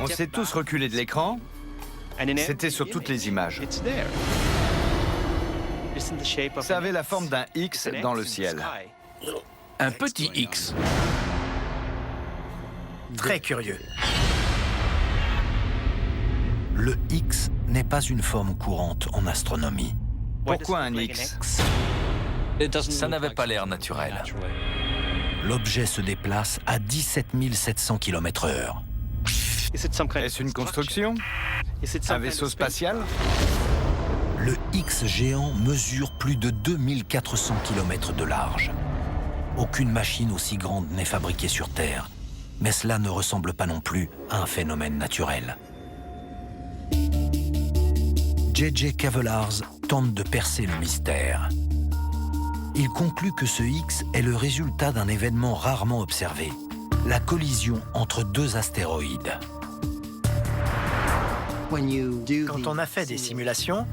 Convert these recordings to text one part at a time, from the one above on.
On s'est tous reculés de l'écran. C'était sur toutes les images. Ça avait la forme d'un X dans le ciel. Un petit X. Très curieux. Le X n'est pas une forme courante en astronomie. Pourquoi un X? Ça n'avait pas l'air naturel. L'objet se déplace à 17 700 km/h. Est-ce une construction? Un vaisseau spatial? Le X géant mesure plus de 2400 km de large. Aucune machine aussi grande n'est fabriquée sur Terre, mais cela ne ressemble pas non plus à un phénomène naturel. J.J. Cavellars tente de percer le mystère. Il conclut que ce X est le résultat d'un événement rarement observé, la collision entre deux astéroïdes. Quand on a fait des simulations,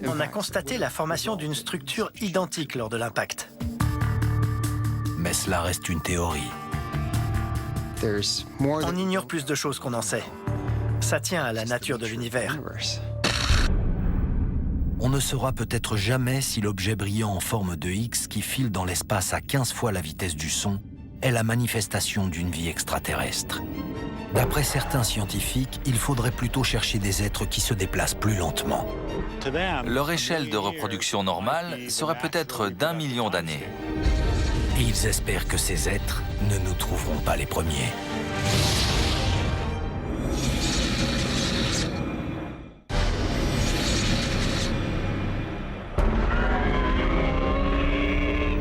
on a constaté la formation d'une structure identique lors de l'impact. Mais cela reste une théorie. On ignore plus de choses qu'on en sait. Ça tient à la nature de l'univers. On ne saura peut-être jamais si l'objet brillant en forme de X qui file dans l'espace à 15 fois la vitesse du son est la manifestation d'une vie extraterrestre. D'après certains scientifiques, il faudrait plutôt chercher des êtres qui se déplacent plus lentement. Leur échelle de reproduction normale serait peut-être d'1 million d'années. Et ils espèrent que ces êtres ne nous trouveront pas les premiers.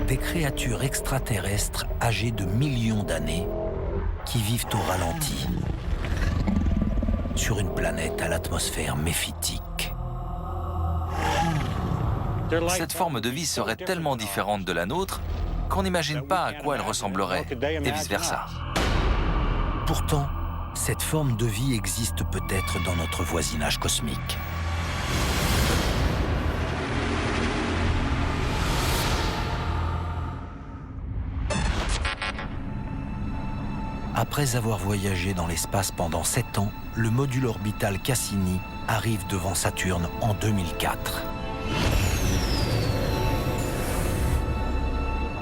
Des créatures extraterrestres âgées de millions d'années qui vivent au ralenti sur une planète à l'atmosphère méphitique. Cette forme de vie serait tellement différente de la nôtre qu'on n'imagine pas à quoi elle ressemblerait, et vice-versa. Pourtant, cette forme de vie existe peut-être dans notre voisinage cosmique. Après avoir voyagé dans l'espace pendant 7 ans, le module orbital Cassini arrive devant Saturne en 2004.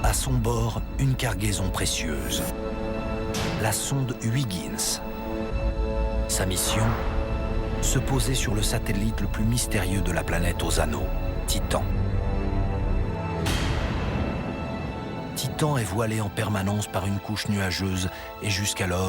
À son bord, une cargaison précieuse, la sonde Huygens. Sa mission, se poser sur le satellite le plus mystérieux de la planète aux anneaux, Titan. Titan est voilé en permanence par une couche nuageuse et jusqu'alors,